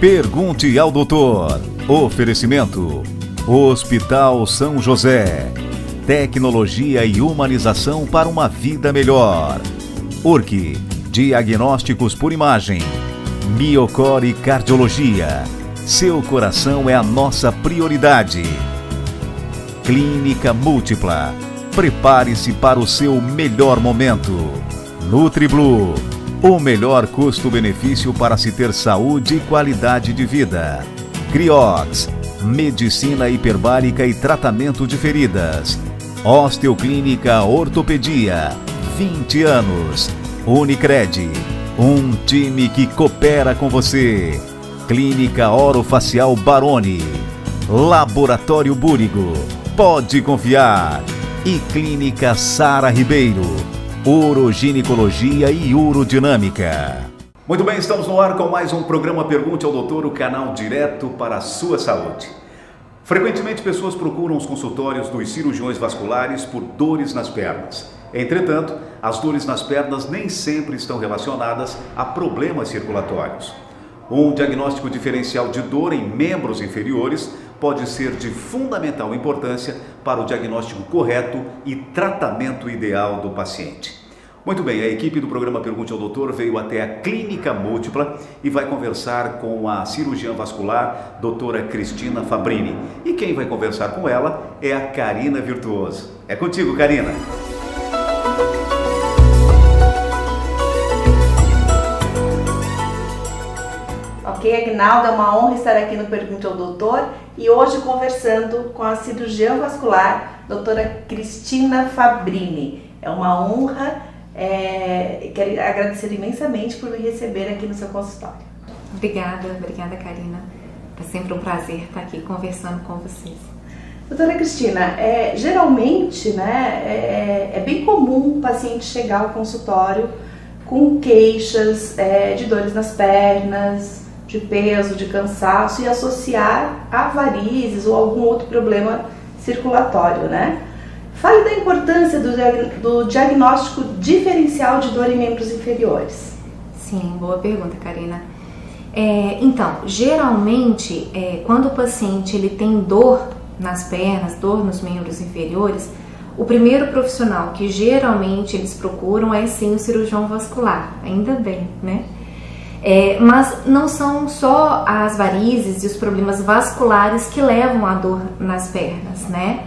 Pergunte ao doutor. Oferecimento: Hospital São José. Tecnologia e humanização para uma vida melhor. URC, diagnósticos por imagem. Miocore Cardiologia. Seu coração é a nossa prioridade. Clínica Múltipla. Prepare-se para o seu melhor momento. NutriBlue. O melhor custo-benefício para se ter saúde e qualidade de vida. Criox. Medicina hiperbárica e tratamento de feridas. Osteoclínica Ortopedia. 20 anos. Unicred. Um time que coopera com você. Clínica Orofacial Baroni. Laboratório Búrigo. Pode confiar. E Clínica Sara Ribeiro. Uroginecologia e Urodinâmica. Muito bem, estamos no ar com mais um programa Pergunte ao Doutor, o canal direto para a sua saúde. Frequentemente pessoas procuram os consultórios dos cirurgiões vasculares por dores nas pernas. Entretanto, as dores nas pernas nem sempre estão relacionadas a problemas circulatórios. Um diagnóstico diferencial de dor em membros inferiores pode ser de fundamental importância para o diagnóstico correto e tratamento ideal do paciente. Muito bem, a equipe do programa Pergunte ao Doutor veio até a Clínica Múltipla e vai conversar com a cirurgiã vascular, doutora Cristina Fabrini. E quem vai conversar com ela é a Karina Virtuoso. É contigo, Karina. Ok, Aguinaldo, é uma honra estar aqui no Pergunte ao Doutor e hoje conversando com a cirurgiã vascular, doutora Cristina Fabrini. É uma honra, quero agradecer imensamente por me receber aqui no seu consultório. Obrigada, Karina. É sempre um prazer estar aqui conversando com vocês. Doutora Cristina, geralmente é bem comum o paciente chegar ao consultório com queixas de dores nas pernas, de peso, de cansaço e associar a varizes ou algum outro problema circulatório, né? Fale da importância do diagnóstico diferencial de dor em membros inferiores. Sim, boa pergunta, Karina. Então, geralmente, quando o paciente ele tem dor nas pernas, dor nos membros inferiores, o primeiro profissional que geralmente eles procuram é sim o cirurgião vascular, ainda bem, né? Mas não são só as varizes e os problemas vasculares que levam à dor nas pernas, né?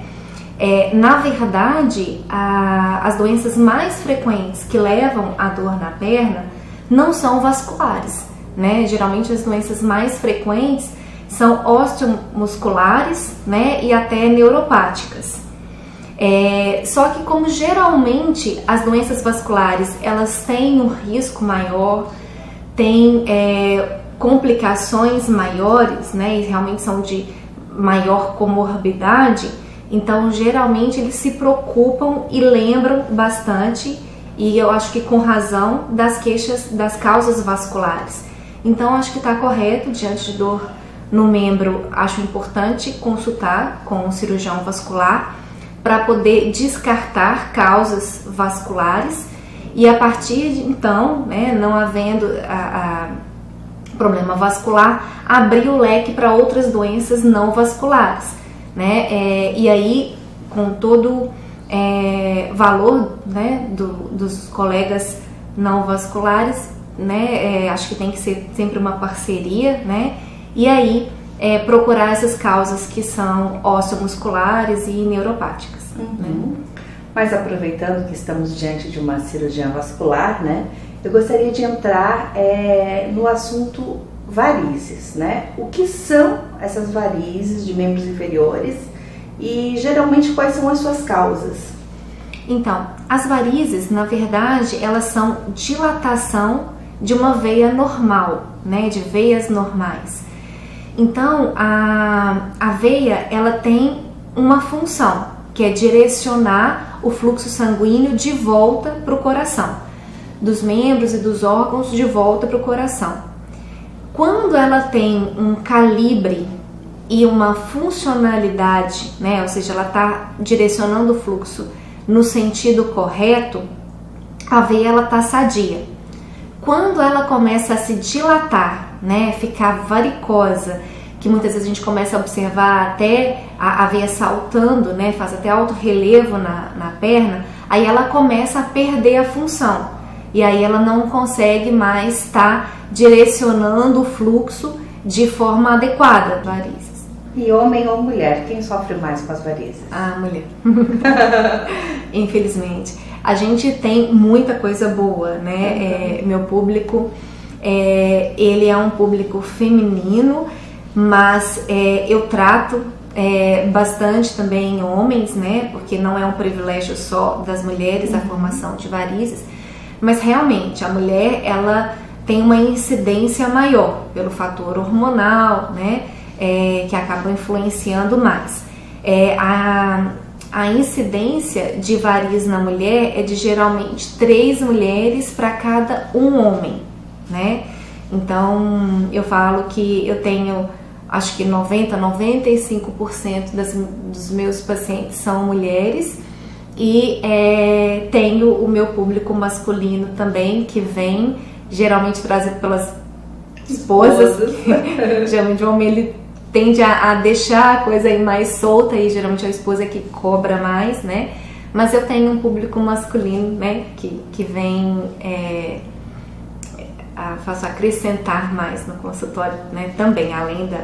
Na verdade, as doenças mais frequentes que levam à dor na perna não são vasculares, né? Geralmente as doenças mais frequentes são osteomusculares, né? E até neuropáticas. Só que como geralmente as doenças vasculares elas têm um risco maior, têm complicações maiores, né, e realmente são de maior comorbidade, então geralmente eles se preocupam e lembram bastante, e eu acho que com razão, das queixas das causas vasculares. Então acho que está correto, diante de dor no membro, acho importante consultar com o cirurgião vascular para poder descartar causas vasculares. E a partir de então, né, não havendo problema vascular, abrir o leque para outras doenças não vasculares, né? E aí, com todo valor, né, dos colegas não vasculares, né, acho que tem que ser sempre uma parceria, né? E aí procurar essas causas que são osteomusculares e neuropáticas. Né? Mas aproveitando que estamos diante de uma cirurgia vascular, né, eu gostaria de entrar no assunto varizes, né? O que são essas varizes de membros inferiores e geralmente quais são as suas causas? Então, as varizes, na verdade, elas são dilatação de uma veia normal, né, de veias normais. Então, a veia, ela tem uma função, que é direcionar o fluxo sanguíneo de volta para o coração, dos membros e dos órgãos de volta para o coração. Quando ela tem um calibre e uma funcionalidade, né, ou seja, ela está direcionando o fluxo no sentido correto, a veia ela está sadia. Quando ela começa a se dilatar né, ficar varicosa, que muitas vezes a gente começa a observar até a veia saltando, né, faz até alto relevo na perna, aí ela começa a perder a função. E aí ela não consegue mais estar direcionando o fluxo de forma adequada. Varizes. E homem ou mulher, quem sofre mais com as varizes? A mulher. Infelizmente. A gente tem muita coisa boa, né? Meu público, ele é um público feminino, mas eu trato bastante também homens, né? Porque não é um privilégio só das mulheres a formação de varizes. Mas realmente a mulher, ela tem uma incidência maior pelo fator hormonal, né, que acaba influenciando mais. A incidência de varizes na mulher é de geralmente 3 mulheres para cada 1 homem, né? Então eu falo que eu tenho, acho que 95% dos meus pacientes são mulheres. E tenho o meu público masculino também, que vem geralmente trazido pelas esposas. Geralmente o homem ele tende a deixar a coisa aí mais solta e geralmente a esposa é que cobra mais, né? Mas eu tenho um público masculino, né, que vem faço acrescentar mais no consultório, né? Também, além do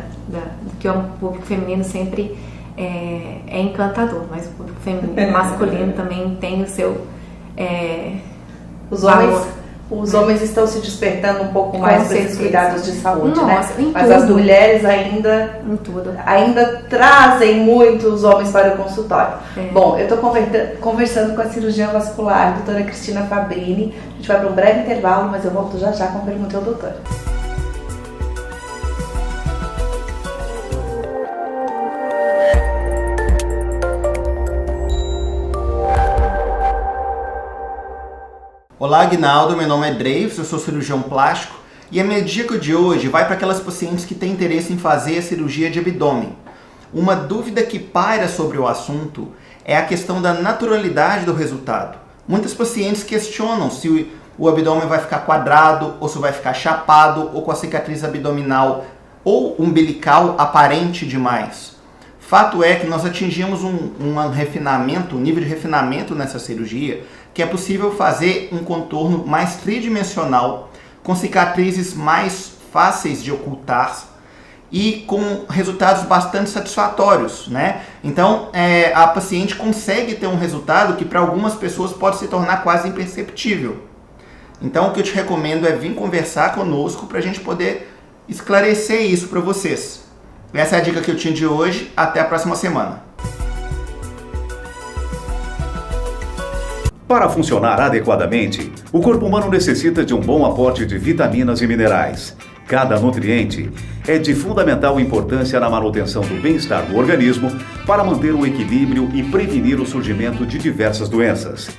que o público feminino sempre é encantador, mas o público feminino, masculino também tem o seu valor. Os homens estão se despertando um pouco mais para esses cuidados de saúde, nossa, né? Mas as mulheres ainda trazem muito os homens para o consultório. Bom, eu estou conversando com a cirurgiã vascular, a doutora Cristina Fabrini. A gente vai para um breve intervalo, mas eu volto já com a pergunta ao doutor. Olá, Aguinaldo, meu nome é Dreves, eu sou cirurgião plástico e a minha dica de hoje vai para aquelas pacientes que têm interesse em fazer a cirurgia de abdômen. Uma dúvida que paira sobre o assunto é a questão da naturalidade do resultado. Muitas pacientes questionam se o abdômen vai ficar quadrado ou se vai ficar chapado ou com a cicatriz abdominal ou umbilical aparente demais. Fato é que nós atingimos um nível de refinamento nessa cirurgia, que é possível fazer um contorno mais tridimensional, com cicatrizes mais fáceis de ocultar e com resultados bastante satisfatórios, né? Então, a paciente consegue ter um resultado que para algumas pessoas pode se tornar quase imperceptível. Então, o que eu te recomendo é vir conversar conosco para a gente poder esclarecer isso para vocês. Essa é a dica que eu tinha de hoje. Até a próxima semana. Para funcionar adequadamente, o corpo humano necessita de um bom aporte de vitaminas e minerais. Cada nutriente é de fundamental importância na manutenção do bem-estar do organismo para manter o equilíbrio e prevenir o surgimento de diversas doenças.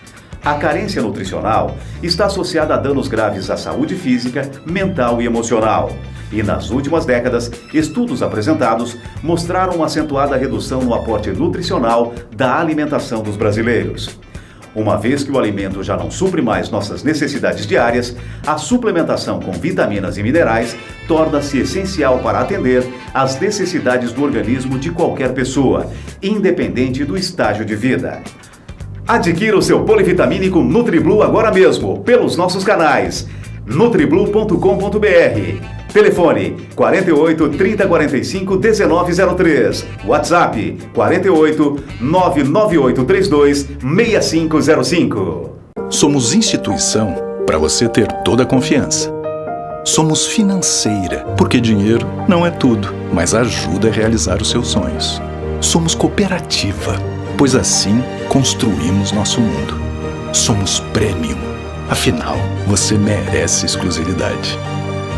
A carência nutricional está associada a danos graves à saúde física, mental e emocional. E nas últimas décadas, estudos apresentados mostraram uma acentuada redução no aporte nutricional da alimentação dos brasileiros. Uma vez que o alimento já não supre mais nossas necessidades diárias, a suplementação com vitaminas e minerais torna-se essencial para atender às necessidades do organismo de qualquer pessoa, independente do estágio de vida. Adquira o seu polivitamínico NutriBlue agora mesmo, pelos nossos canais nutriblu.com.br. Telefone 48 30 45 1903. WhatsApp 48 998 32 6505. Somos instituição para você ter toda a confiança. Somos financeira, porque dinheiro não é tudo, mas ajuda a realizar os seus sonhos. Somos cooperativa, pois assim construímos nosso mundo. Somos premium, afinal, você merece exclusividade.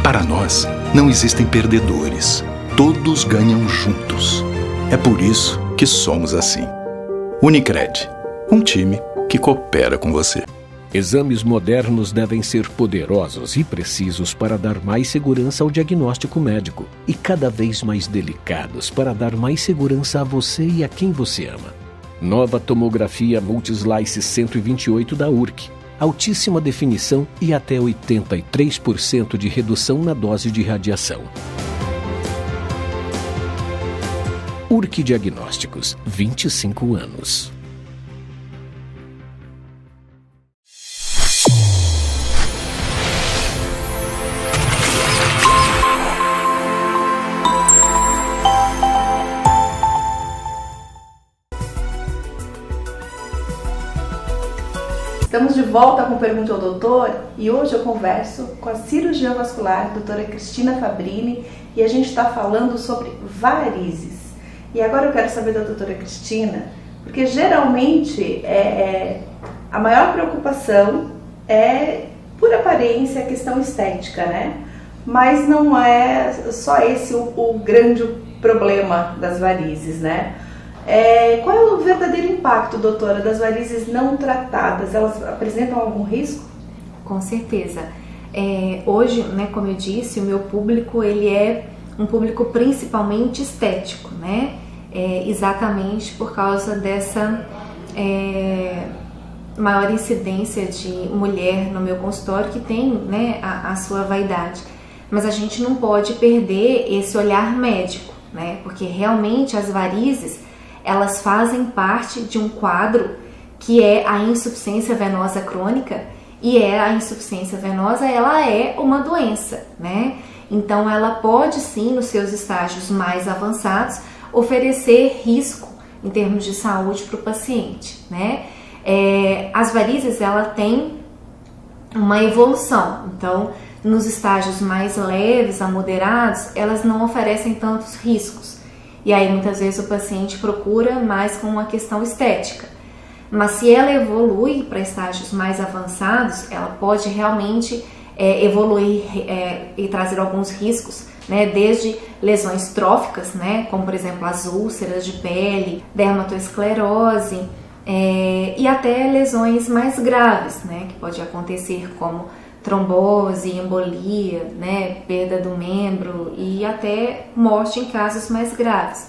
Para nós, não existem perdedores. Todos ganham juntos. É por isso que somos assim. Unicred, um time que coopera com você. Exames modernos devem ser poderosos e precisos para dar mais segurança ao diagnóstico médico e cada vez mais delicados para dar mais segurança a você e a quem você ama. Nova tomografia Multislice 128 da URC. altíssima definição e até 83% de redução na dose de radiação. Urque Diagnósticos, 25 anos. Estamos de volta com Pergunte ao Doutor e hoje eu converso com a cirurgiã vascular, doutora Cristina Fabrini, e a gente está falando sobre varizes. E agora eu quero saber da doutora Cristina, porque geralmente a maior preocupação é, por aparência, a questão estética, né? Mas não é só esse o grande problema das varizes, né? Qual é o verdadeiro impacto, doutora, das varizes não tratadas? Elas apresentam algum risco? Com certeza. Hoje, né, como eu disse, o meu público ele é um público principalmente estético, né? Exatamente por causa dessa maior incidência de mulher no meu consultório que tem, né, a sua vaidade. Mas a gente não pode perder esse olhar médico, né? Porque realmente as varizes elas fazem parte de um quadro que é a insuficiência venosa crônica, e a insuficiência venosa ela é uma doença, né? Então ela pode sim, nos seus estágios mais avançados, oferecer risco em termos de saúde para o paciente, né? As varizes ela tem uma evolução, então nos estágios mais leves a moderados elas não oferecem tantos riscos. E aí muitas vezes o paciente procura mais com uma questão estética. Mas se ela evolui para estágios mais avançados, ela pode realmente evoluir e trazer alguns riscos, né? Desde lesões tróficas, né? Como por exemplo as úlceras de pele, dermatoesclerose, e até lesões mais graves, né? Que pode acontecer como trombose, embolia, né, perda do membro e até morte em casos mais graves.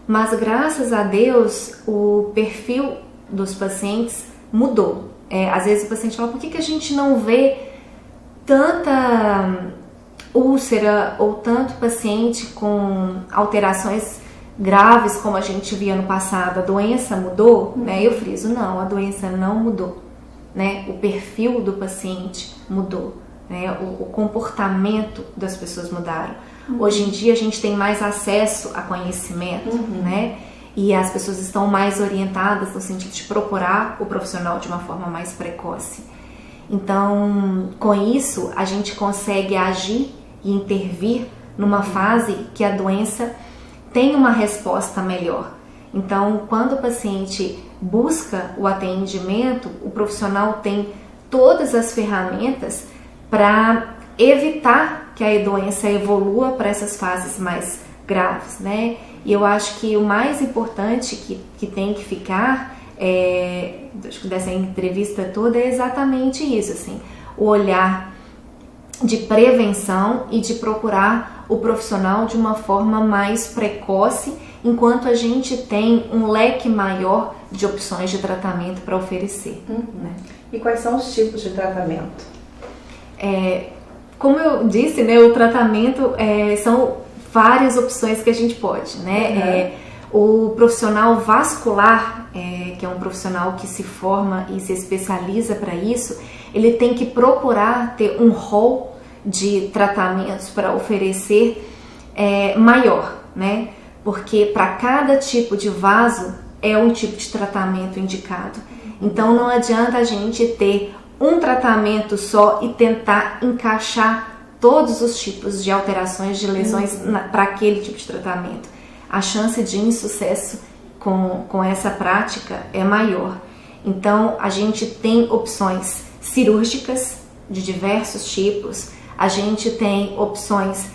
Mas graças a Deus o perfil dos pacientes mudou. Às vezes o paciente fala, por que a gente não vê tanta úlcera ou tanto paciente com alterações graves como a gente via no passado? A doença mudou? Né? Eu friso, não, a doença não mudou. Né? O perfil do paciente mudou, né? O comportamento das pessoas mudaram. Hoje em dia a gente tem mais acesso a conhecimento, né? E as pessoas estão mais orientadas no sentido de procurar o profissional de uma forma mais precoce. Então, com isso, a gente consegue agir e intervir numa fase que a doença tem uma resposta melhor. Então, quando o paciente busca o atendimento, o profissional tem todas as ferramentas para evitar que a doença evolua para essas fases mais graves, né? E eu acho que o mais importante que tem que ficar acho que dessa entrevista toda é exatamente isso, assim, o olhar de prevenção e de procurar o profissional de uma forma mais precoce, enquanto a gente tem um leque maior de opções de tratamento para oferecer. Né? E quais são os tipos de tratamento? Como eu disse, né, o tratamento são várias opções que a gente pode, né? O profissional vascular, que é um profissional que se forma e se especializa para isso, ele tem que procurar ter um rol de tratamentos para oferecer maior, né? Porque para cada tipo de vaso é um tipo de tratamento indicado. Então não adianta a gente ter um tratamento só e tentar encaixar todos os tipos de alterações de lesões para aquele tipo de tratamento. A chance de insucesso com essa prática é maior. Então a gente tem opções cirúrgicas de diversos tipos, a gente tem opções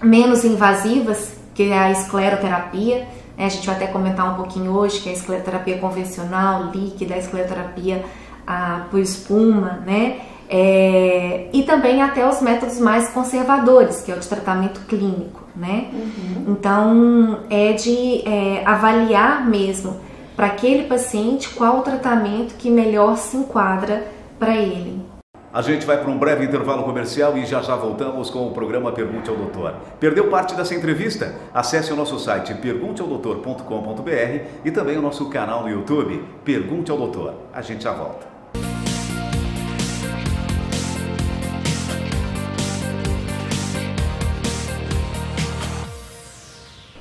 menos invasivas, que é a escleroterapia, né? A gente vai até comentar um pouquinho hoje, que é a escleroterapia convencional, líquida, a escleroterapia por espuma, né? E também até os métodos mais conservadores, que é o de tratamento clínico, né? Então é de avaliar mesmo para aquele paciente qual o tratamento que melhor se enquadra para ele. A gente vai para um breve intervalo comercial e já voltamos com o programa Pergunte ao Doutor. Perdeu parte dessa entrevista? Acesse o nosso site pergunteaodoutor.com.br e também o nosso canal no YouTube, Pergunte ao Doutor. A gente já volta.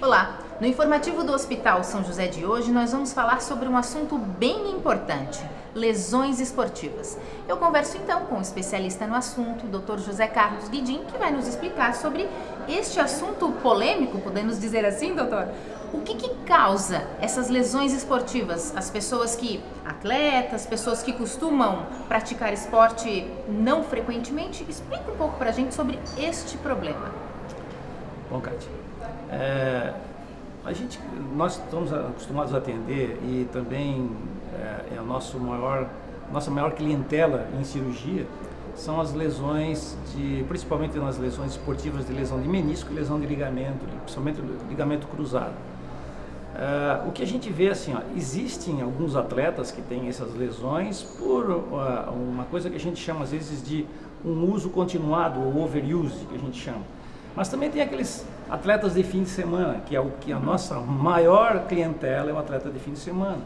Olá! No informativo do Hospital São José de hoje, nós vamos falar sobre um assunto bem importante, lesões esportivas. Eu converso então com um especialista no assunto, o Dr. José Carlos Guidin, que vai nos explicar sobre este assunto polêmico, podemos dizer assim, doutor? O que causa essas lesões esportivas? As pessoas atletas, pessoas que costumam praticar esporte não frequentemente, explica um pouco pra gente sobre este problema. Bom, Kátia, nós estamos acostumados a atender e também a nossa maior clientela em cirurgia são as lesões, principalmente nas lesões esportivas de lesão de menisco e lesão de ligamento, principalmente ligamento cruzado. O que a gente vê assim, existem alguns atletas que têm essas lesões por uma coisa que a gente chama às vezes de um uso continuado ou overuse, que a gente chama. Mas também tem aqueles atletas de fim de semana, que é o que a nossa maior clientela é o atleta de fim de semana.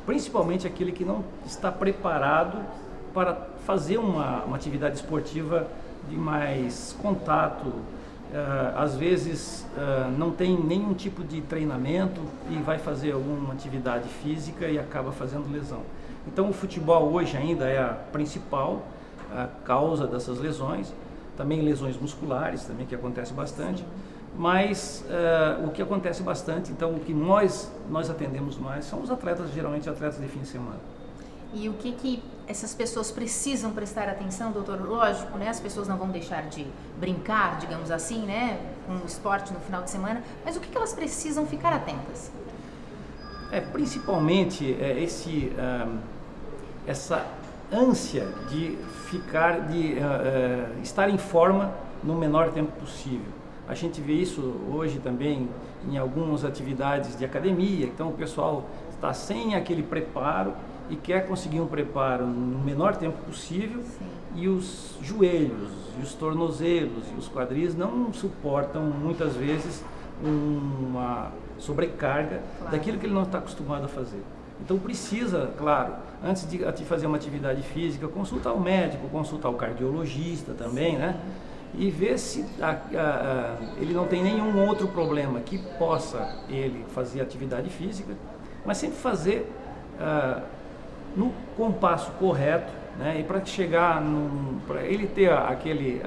Principalmente aquele que não está preparado para fazer uma atividade esportiva de mais contato. Às vezes não tem nenhum tipo de treinamento e vai fazer alguma atividade física e acaba fazendo lesão. Então o futebol hoje ainda é a principal causa dessas lesões. Também lesões musculares, também que acontece bastante, mas o que acontece bastante, então o que nós atendemos mais são os atletas, geralmente atletas de fim de semana. E o que essas pessoas precisam prestar atenção, doutor? Lógico, né? As pessoas não vão deixar de brincar, digamos assim, né? Com o esporte no final de semana, mas o que elas precisam ficar atentas? Principalmente essa ânsia de estar em forma no menor tempo possível. A gente vê isso hoje também em algumas atividades de academia, então o pessoal está sem aquele preparo e quer conseguir um preparo no menor tempo possível. Sim. E os joelhos, e os tornozelos e os quadris não suportam muitas vezes uma sobrecarga, claro, daquilo que ele não está acostumado a fazer. Então precisa, claro, antes de fazer uma atividade física, consultar o médico, consultar o cardiologista também, né? E ver se ele não tem nenhum outro problema que possa ele fazer atividade física, mas sempre fazer no compasso correto, né? E para chegar para ele ter aquele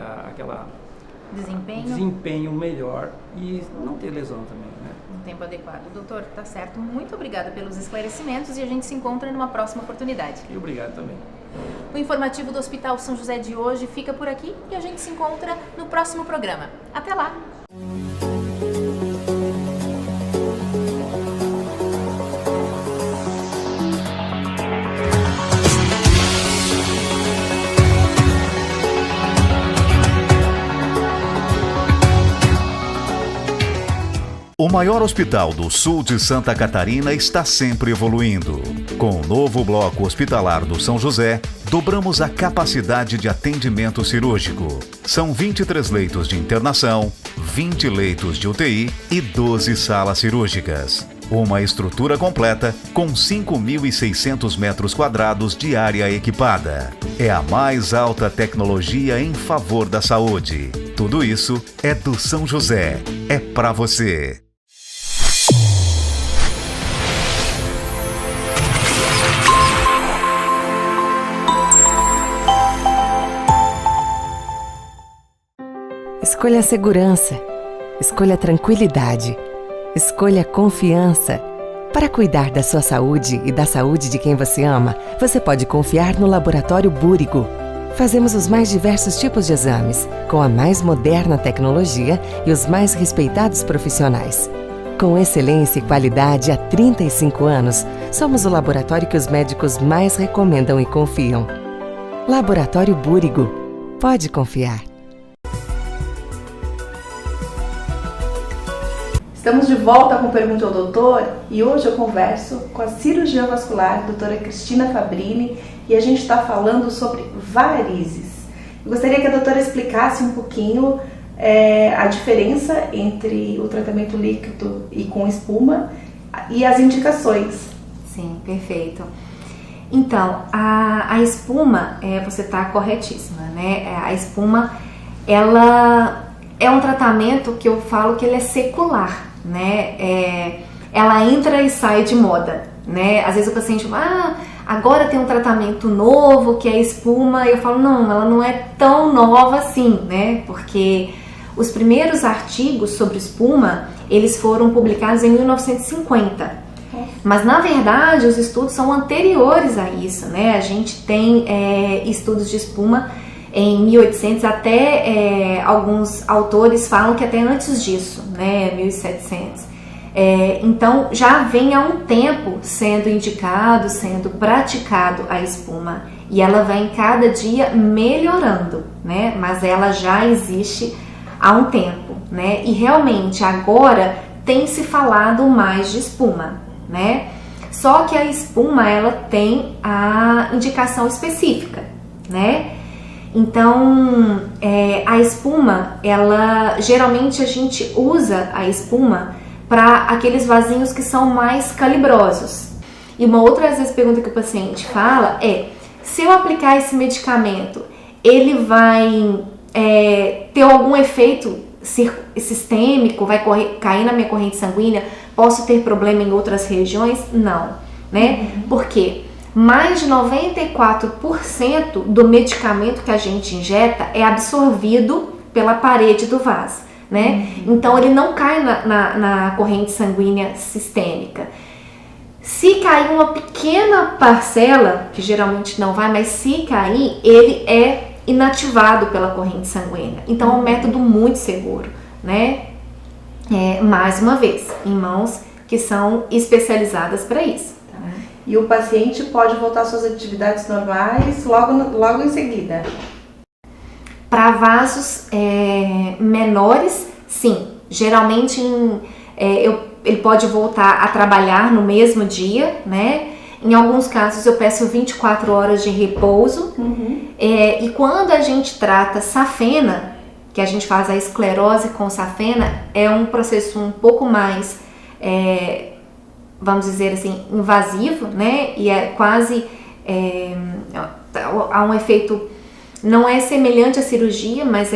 desempenho melhor e não ter lesão também, né? Um tempo adequado. Doutor, tá certo. Muito obrigada pelos esclarecimentos e a gente se encontra numa próxima oportunidade. E obrigado também. O informativo do Hospital São José de hoje fica por aqui e a gente se encontra no próximo programa. Até lá! O maior hospital do sul de Santa Catarina está sempre evoluindo. Com o novo bloco hospitalar do São José, dobramos a capacidade de atendimento cirúrgico. São 23 leitos de internação, 20 leitos de UTI e 12 salas cirúrgicas. Uma estrutura completa com 5.600 metros quadrados de área equipada. É a mais alta tecnologia em favor da saúde. Tudo isso é do São José. É pra você. Escolha a segurança, escolha a tranquilidade, escolha a confiança. Para cuidar da sua saúde e da saúde de quem você ama, você pode confiar no Laboratório Búrigo. Fazemos os mais diversos tipos de exames, com a mais moderna tecnologia e os mais respeitados profissionais. Com excelência e qualidade há 35 anos, somos o laboratório que os médicos mais recomendam e confiam. Laboratório Búrigo. Pode confiar. Estamos de volta com Pergunte ao Doutor e hoje eu converso com a cirurgiã vascular, doutora Cristina Fabrini, e a gente está falando sobre varizes. Eu gostaria que a doutora explicasse um pouquinho a diferença entre o tratamento líquido e com espuma e as indicações. Sim, perfeito. Então, a espuma, você está corretíssima, né? A espuma, ela é um tratamento que eu falo que ele é secular, né? Ela entra e sai de moda, né? Às vezes o paciente fala, agora tem um tratamento novo que é a espuma. Eu falo, não, ela não é tão nova assim, né? Porque os primeiros artigos sobre espuma, eles foram publicados em 1950. Mas, na verdade, os estudos são anteriores a isso, né? A gente tem estudos de espuma em 1800, até alguns autores falam que até antes disso, né? 1700. Então, já vem há um tempo sendo indicado, sendo praticado a espuma. E ela vai cada dia melhorando, né? Mas ela já existe há um tempo, né? E realmente agora tem se falado mais de espuma, né? Só que a espuma, ela tem a indicação específica, né? Então, a espuma, ela geralmente a gente usa a espuma para aqueles vasinhos que são mais calibrosos. E uma outra às vezes pergunta que o paciente fala se eu aplicar esse medicamento, ele vai ter algum efeito sistêmico, vai cair na minha corrente sanguínea, posso ter problema em outras regiões? Não, né? Porque mais de 94% do medicamento que a gente injeta é absorvido pela parede do vaso, né? Então ele não cai na corrente sanguínea sistêmica. Se cair uma pequena parcela, que geralmente não vai, mas se cair, ele é inativado pela corrente sanguínea. Então é um método muito seguro, né? Mais uma vez, em mãos que são especializadas para isso. E o paciente pode voltar às suas atividades normais logo em seguida? Para vasos menores, sim. Geralmente ele pode voltar a trabalhar no mesmo dia, né? Em alguns casos eu peço 24 horas de repouso. E quando a gente trata safena, que a gente faz a esclerose com safena, é um processo um pouco mais, vamos dizer assim, invasivo, né? E é quase, há um efeito, não é semelhante à cirurgia, mas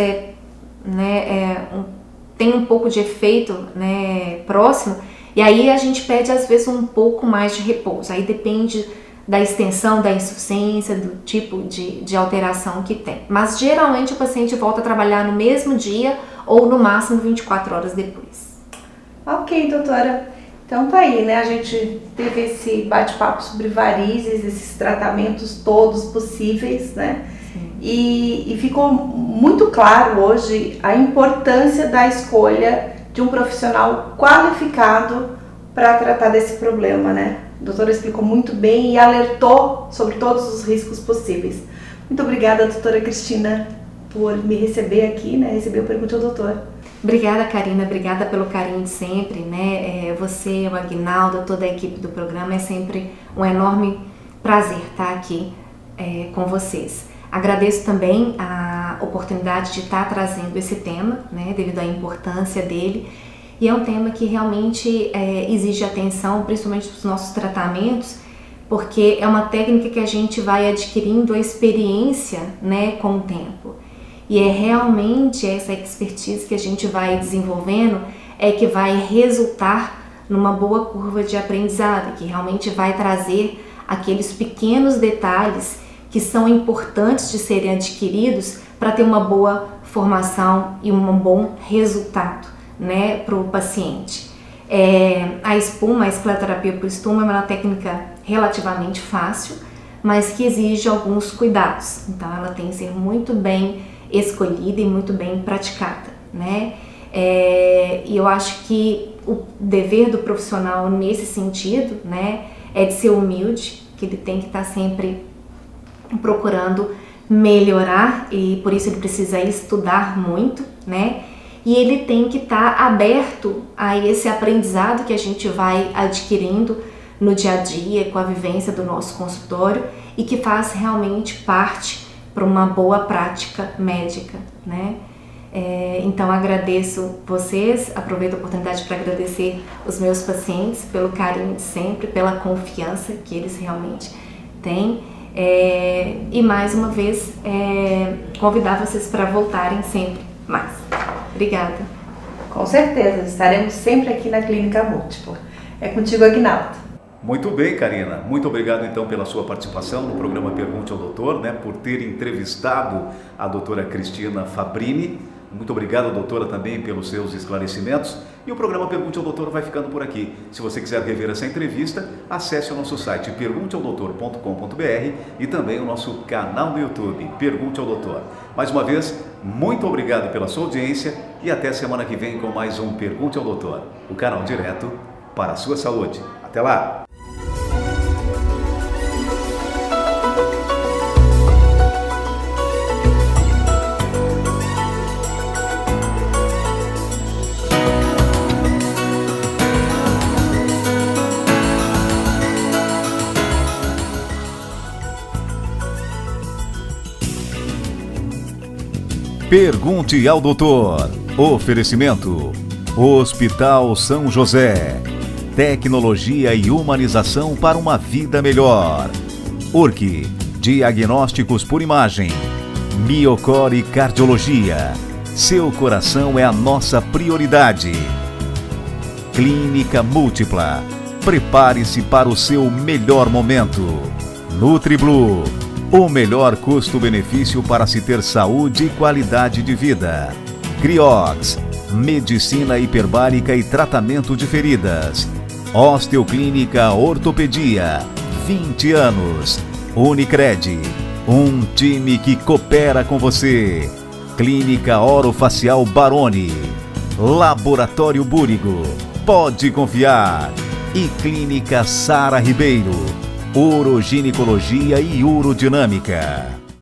tem um pouco de efeito, né, próximo. E aí a gente pede às vezes um pouco mais de repouso. Aí depende da extensão da insuficiência, do tipo de alteração que tem. Mas geralmente o paciente volta a trabalhar no mesmo dia ou no máximo 24 horas depois. Ok, doutora. Então tá aí, né? A gente teve esse bate-papo sobre varizes, esses tratamentos todos possíveis, né? E ficou muito claro hoje a importância da escolha de um profissional qualificado para tratar desse problema, né? A doutora explicou muito bem e alertou sobre todos os riscos possíveis. Muito obrigada, doutora Cristina, por me receber aqui, né? Receber o Pergunte ao Doutor. Obrigada, Karina. Obrigada pelo carinho de sempre, né? Você, o Aguinaldo, toda a equipe do programa, é sempre um enorme prazer estar aqui com vocês. Agradeço também a oportunidade de estar trazendo esse tema, né? Devido à importância dele. E é um tema que realmente exige atenção, principalmente para os nossos tratamentos, porque é uma técnica que a gente vai adquirindo a experiência, né, com o tempo. E é realmente essa expertise que a gente vai desenvolvendo que vai resultar numa boa curva de aprendizado, que realmente vai trazer aqueles pequenos detalhes que são importantes de serem adquiridos para ter uma boa formação e um bom resultado, né, para o paciente. A espuma, a escleroterapia por espuma, é uma técnica relativamente fácil, mas que exige alguns cuidados. Então ela tem que ser muito bem escolhida e muito bem praticada, né? E eu acho que o dever do profissional nesse sentido, né, é de ser humilde, que ele tem que estar sempre procurando melhorar e por isso ele precisa estudar muito, né? e ele tem que estar aberto a esse aprendizado que a gente vai adquirindo no dia a dia, com a vivência do nosso consultório e que faz realmente parte para uma boa prática médica, né? Então agradeço vocês, aproveito a oportunidade para agradecer os meus pacientes pelo carinho de sempre, pela confiança que eles realmente têm e mais uma vez convidar vocês para voltarem sempre mais. Obrigada. Com certeza, estaremos sempre aqui na Clínica Múltipla. É contigo, Aguinaldo. Muito bem, Karina. Muito obrigado então pela sua participação no programa Pergunte ao Doutor, né, por ter entrevistado a doutora Cristina Fabrini. Muito obrigado, doutora, também pelos seus esclarecimentos. E o programa Pergunte ao Doutor vai ficando por aqui. Se você quiser rever essa entrevista, acesse o nosso site pergunteaodoutor.com.br e também o nosso canal no YouTube, Pergunte ao Doutor. Mais uma vez, muito obrigado pela sua audiência e até semana que vem com mais um Pergunte ao Doutor, o canal direto para a sua saúde. Até lá! Pergunte ao Doutor. Oferecimento: Hospital São José. Tecnologia e humanização para uma vida melhor. URC, diagnósticos por imagem. Miocore Cardiologia. Seu coração é a nossa prioridade. Clínica Múltipla. Prepare-se para o seu melhor momento. NutriBlue. O melhor custo-benefício para se ter saúde e qualidade de vida. Criox, medicina hiperbárica e tratamento de feridas. Osteoclínica Ortopedia, 20 anos. Unicred, um time que coopera com você. Clínica Orofacial Baroni. Laboratório Búrigo, pode confiar. E Clínica Sara Ribeiro, Uroginecologia e Urodinâmica.